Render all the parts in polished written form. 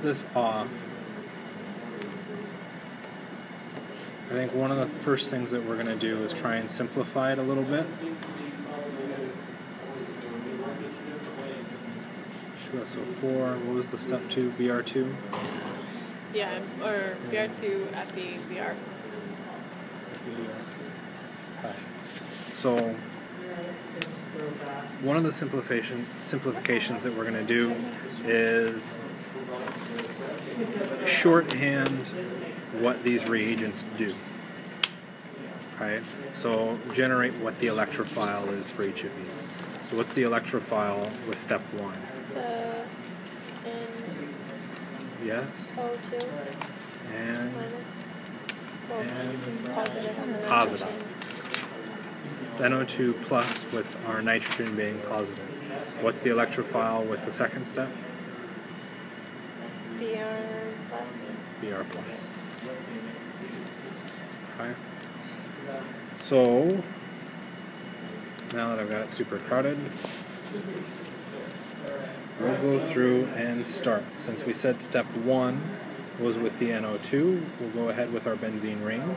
start this off, I think one of the first things that we're going to do is try and simplify it a little bit. So 4, what was the step 2? BR2? Yeah, or BR2, FE, BR. Okay. So one of the simplifications that we're going to do is shorthand what these reagents do. Okay? So generate what the electrophile is for each of these. So what's the electrophile with step 1? Yes. O2. And minus. And Positive on the positive. nitrogen. It's NO2 plus with our nitrogen being positive. What's the electrophile with the second step? Br plus. Br plus. Okay. So now that I've got it super crowded, we'll go through and start. Since we said step 1 was with the NO2, we'll go ahead with our benzene ring.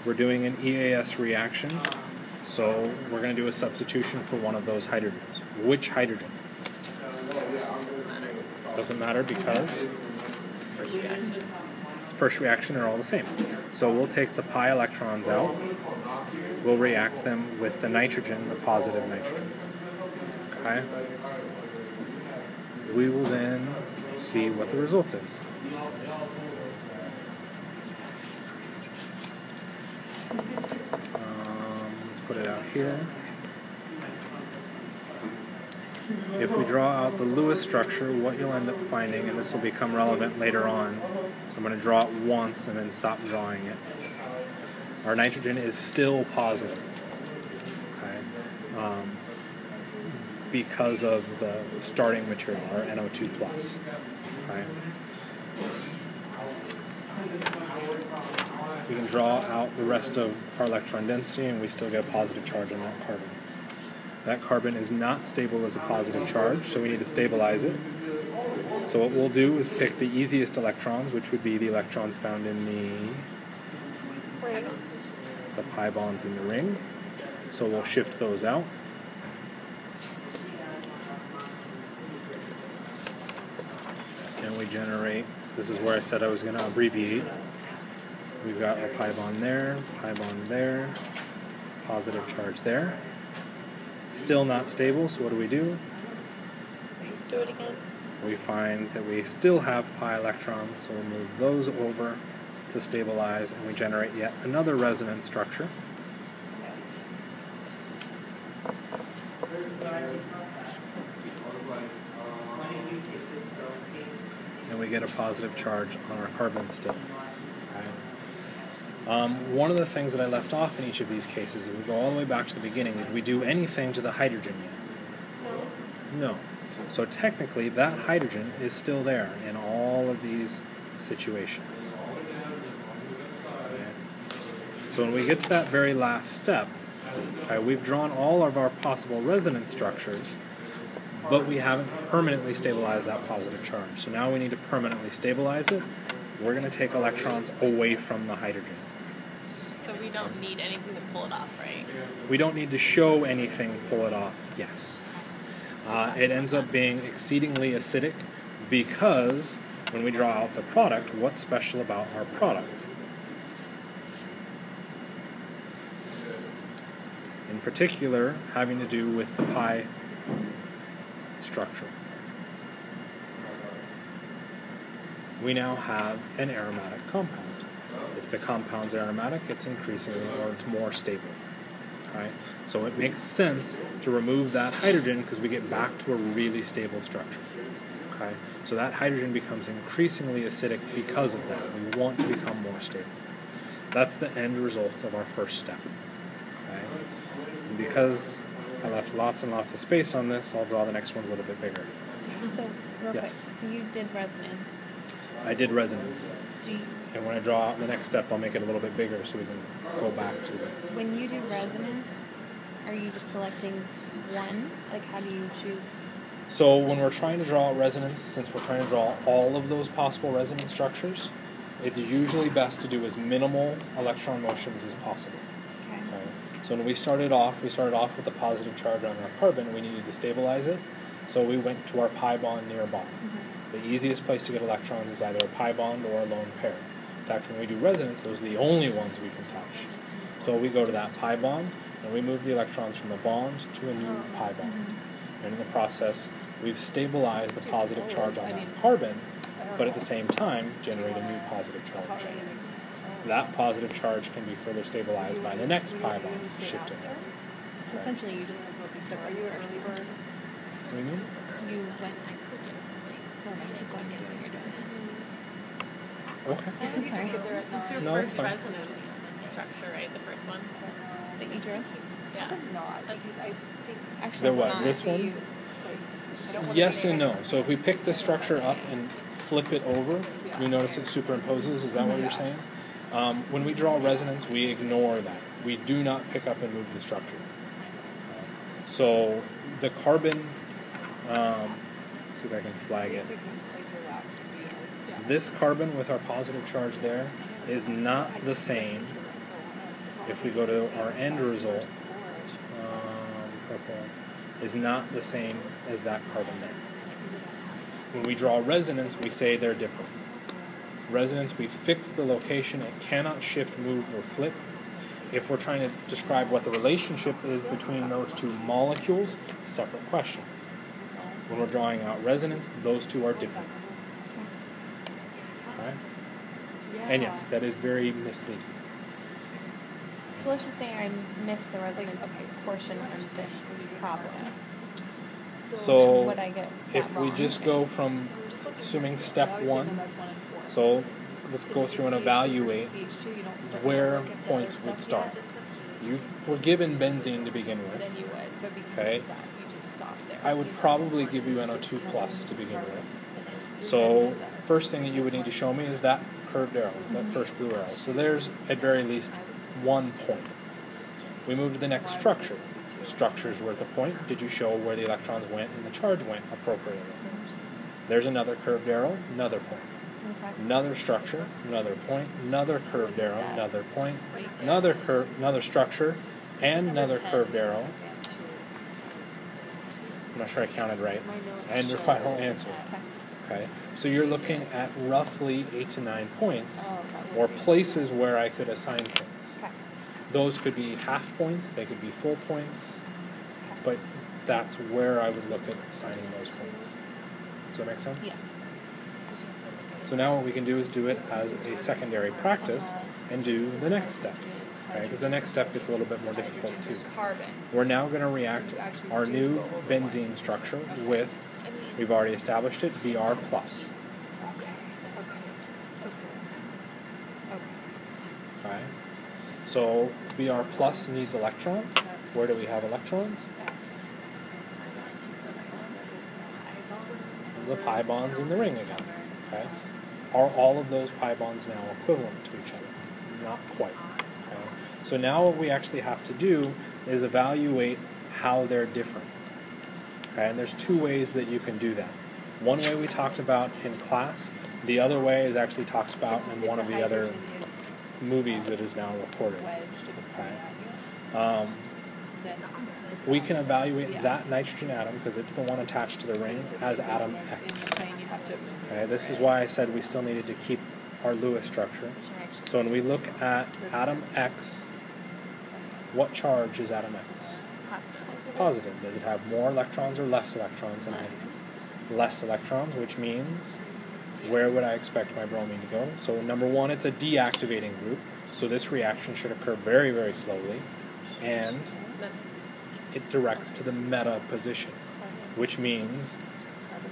We're doing an EAS reaction, so we're going to do a substitution for one of those hydrogens. Which hydrogen? Doesn't matter because first reaction are all the same. So we'll take the pi electrons out. We'll react them with the nitrogen, the positive nitrogen. Okay? We will then see what the result is. Let's put it out here. If we draw out the Lewis structure, what you'll end up finding, and this will become relevant later on, so I'm going to draw it once and then stop drawing it. Our nitrogen is still positive, okay, because of the starting material, our NO2+. Okay. We can draw out the rest of our electron density, and we still get a positive charge on that carbon. That carbon is not stable as a positive charge, so we need to stabilize it. So what we'll do is pick the easiest electrons, which would be the electrons found in the pi bonds in the ring. So we'll shift those out. And we generate, this is where I said I was going to abbreviate. We've got our pi bond there, positive charge there. Still not stable, so what do? Do it again. We find that we still have pi electrons, so we'll move those over to stabilize, and we generate yet another resonance structure. And we get a positive charge on our carbon still. One of the things that I left off in each of these cases, if we go all the way back to the beginning, did we do anything to the hydrogen yet? No. So technically, that hydrogen is still there in all of these situations. Okay. So when we get to that very last step, okay, we've drawn all of our possible resonance structures, but we haven't permanently stabilized that positive charge. So now we need to permanently stabilize it. We're going to take electrons away from the hydrogen. So we don't need anything to pull it off, right? We don't need to show anything pull it off, yes. It ends up being exceedingly acidic because when we draw out the product, what's special about our product? In particular, having to do with the pi structure. We now have an aromatic compound. If the compound's aromatic, it's increasingly, or it's more stable. Right? So it makes sense to remove that hydrogen because we get back to a really stable structure. Okay? So that hydrogen becomes increasingly acidic because of that. We want to become more stable. That's the end result of our first step. Okay? And because I left lots and lots of space on this, I'll draw the next ones a little bit bigger. So, real Yes. quick, so you did resonance. I did resonance. Do you, And when I draw out the next step, I'll make it a little bit bigger so we can go back to it. when you do resonance, are you just selecting one? Like, how do you choose? So when we're trying to draw resonance, since we're trying to draw all of those possible resonance structures, it's usually best to do as minimal electron motions as possible. Okay. So when we started off with the positive charge on our carbon, and we needed to stabilize it. So we went to our pi bond near a bond. The easiest place to get electrons is either a pi bond or a lone pair. In fact, when we do resonance, those are the only ones we can touch. So we go to that pi bond, and we move the electrons from a bond to a new pi bond. And in the process, we've stabilized the positive charge on that carbon, but at the same time, generate a new positive charge. That positive charge can be further stabilized by the next pi bond shifting. So essentially, you just stuck on your first one. What do you mean? You went. Keep going. Do what you're doing. Okay. Sorry. It's your No, it's first fine. resonance structure, right? The first one. That you drew? Yeah. Actually, The it's what? not. This one? Yes and no. So if we pick the structure up and flip it over, you notice it superimposes. Is that what you're saying? When we draw resonance, we ignore that. We do not pick up and move the structure. So the carbon, see if I can flag it. This carbon with our positive charge there is not the same. If we go to our end result, purple, is not the same as that carbon there. When we draw resonance, we say they're different. Resonance, we fix the location. It cannot shift, move, or flip. If we're trying to describe what the relationship is between those two molecules, separate question. When we're drawing out resonance, those two are different. Okay? And yes, that is very misleading. So let's just say I missed the resonance portion of this problem. So Would I get that if we wrong? just go from assuming step 1, so let's go through and evaluate where points would start. You were given benzene to begin with. Okay. I would probably give you NO2 plus to begin with. So first thing that you would need to show me is that curved arrow, that first blue arrow. So there's at very least 1 point. We move to the next structure. Structure's worth a point. Did you show where the electrons went and the charge went appropriately? There's another curved arrow, another point. Another structure, another point, another curved arrow, another point, another structure, and another curved arrow. I'm not sure I counted right. And your final answer. Okay, so you're looking at roughly 8 to 9 points, or places where I could assign points. Those could be half points, they could be full points, but that's where I would look at assigning those points. Does that make sense? Yes. So now what we can do is do it as a secondary practice and do the next step. Okay? Because the next step gets a little bit more difficult too. We're now going to react our new benzene structure with, we've already established it, Br+. Okay. So Br+ needs electrons. Where do we have electrons? This is the pi bonds in the ring again. Okay. Are all of those pi bonds now equivalent to each other? Not quite. Okay. So now what we actually have to do is evaluate how they're different. Okay. And there's 2 ways that you can do that. One way we talked about in class. The other way is actually talked about in one of the other movies that is now recorded. Okay. We can evaluate that nitrogen atom, because it's the one attached to the ring, as atom X. Okay, this is why I said we still needed to keep our Lewis structure. So when we look at atom X, what charge is atom X? Positive. Does it have more electrons or less electrons than less electrons, which means where would I expect my bromine to go? So number 1, it's a deactivating group, so this reaction should occur very, very slowly, and it directs to the meta position, which means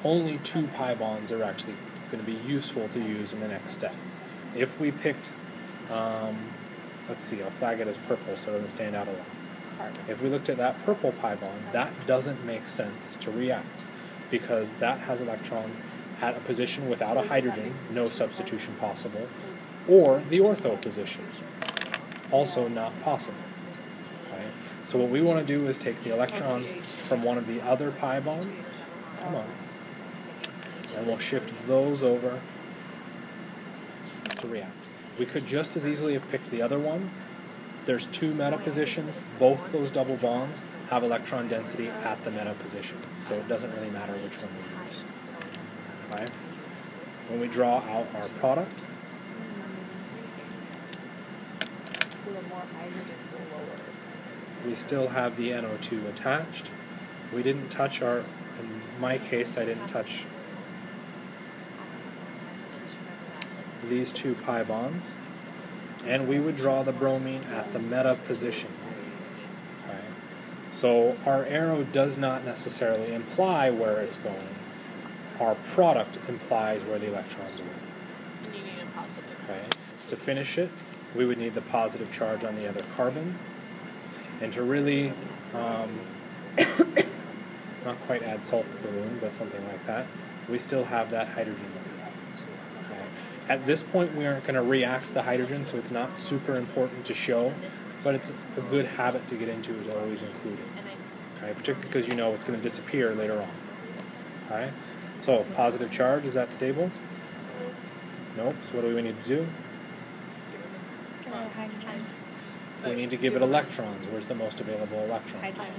only 2 pi bonds are actually going to be useful to use in the next step. If we picked, let's see, I'll flag it as purple so it doesn't stand out a lot. If we looked at that purple pi bond, that doesn't make sense to react, because that has electrons at a position without a hydrogen, no substitution possible, or the ortho position, also not possible. Okay? So what we want to do is take the electrons from one of the other pi bonds Come on. And we'll shift those over to react. We could just as easily have picked the other one. There's two meta positions. Both those double bonds have electron density at the meta position, so it doesn't really matter which one we use. Okay? When we draw out our product, we still have the NO2 attached. We didn't touch our, in my case, I didn't touch these two pi bonds, and we would draw the bromine at the meta position. Okay. So our arrow does not necessarily imply where it's going. Our product implies where the electrons are going. And you need a positive. Okay. To finish it, we would need the positive charge on the other carbon, and to really not quite add salt to the wound, but something like that, we still have that hydrogen. Okay. At this point, we aren't going to react the hydrogen, so it's not super important to show, but it's a good habit to get into, is always include it. Okay, particularly because you know it's going to disappear later on. Okay, so positive charge, is that stable? Nope. So what do we need to do? Hydrogen. We need to give it electrons. Where's the most available electrons? Hydrogen.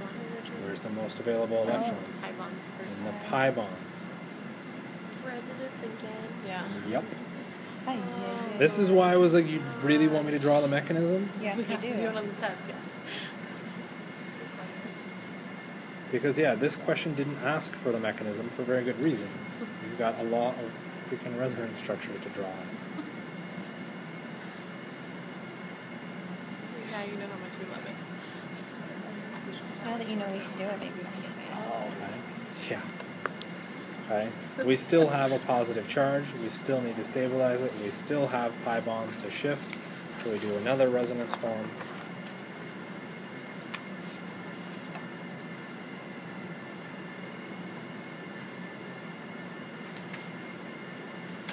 Where's the most available electrons? Pi bonds first. In the pi bonds. Resonance again. Yeah. Yep. Hi. This is why I was like, you really want me to draw the mechanism? Yes, We you have to do do. it on the test, yes. Because, yeah, this question didn't ask for the mechanism for very good reason. You've got a lot of freaking resonance structure to draw. Yeah, you know how much we love it. Now that you know we can do it, maybe we can expand. Okay. Yeah. Okay. We still have a positive charge. We still need to stabilize it. We still have pi bonds to shift. So we do another resonance form.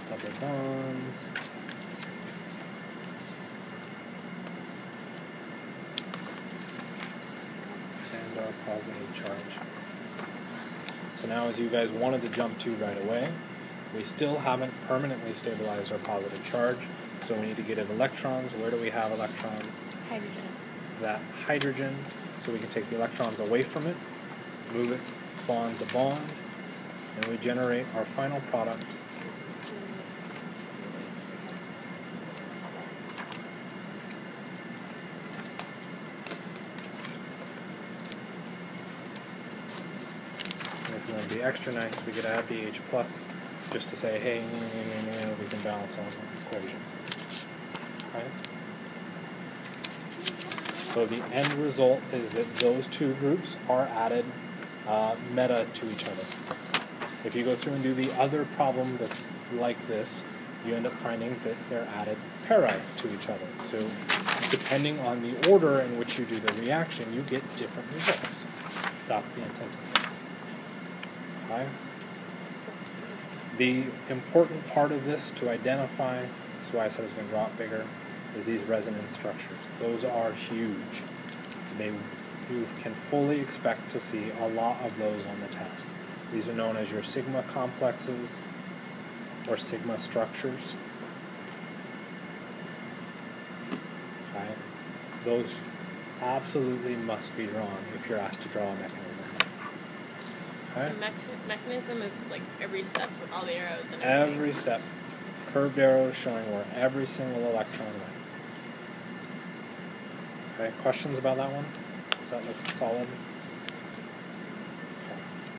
Double bonds. And our positive charge. So now, as you guys wanted to jump to right away, we still haven't permanently stabilized our positive charge, so we need to get it electrons. Where do we have electrons? Hydrogen. That hydrogen, so we can take the electrons away from it, move it bond to bond, and we generate our final product. And if you want to be extra nice, we could add the H plus just to say, hey, we can balance on the equation. Right? So the end result is that those two groups are added meta to each other. If you go through and do the other problem that's like this, you end up finding that they're added para to each other. So depending on the order in which you do the reaction, you get different results. That's the intent of this. Okay? The important part of this to identify, this is why I said I was going to draw it bigger, is these resonance structures. Those are huge. You can fully expect to see a lot of those on the test. These are known as your sigma complexes or sigma structures. Okay? Those absolutely must be drawn if you're asked to draw a mechanism. Okay? So mechanism is like every step with all the arrows and everything. Every step. Curved arrows showing where every single electron went. Okay, questions about that one? Does that look solid?